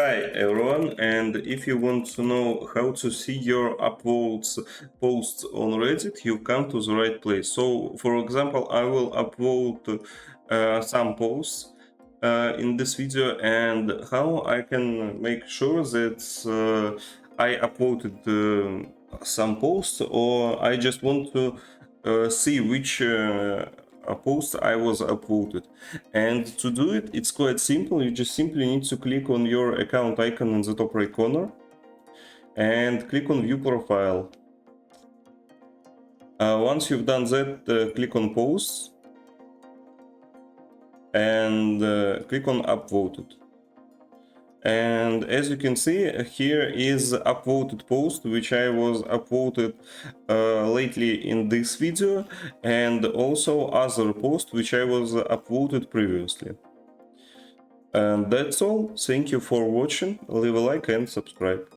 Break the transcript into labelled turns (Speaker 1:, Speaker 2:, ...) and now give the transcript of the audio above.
Speaker 1: Hi everyone, and if you want to know how to see your upvotes posts on Reddit, you come to the right place. So, for example, I will upvote some posts in this video, and how I can make sure that I upvoted some posts, or I just want to see which post I was upvoted. And to do it, it's quite simple. You just simply need to click on your account icon in the top right corner and click on view profile. Once you've done that, click on posts and click on upvoted. And as you can see, here is upvoted post, which I was upvoted lately in this video, and also other post which I was upvoted previously. And that's all. Thank you for watching. Leave a like and subscribe.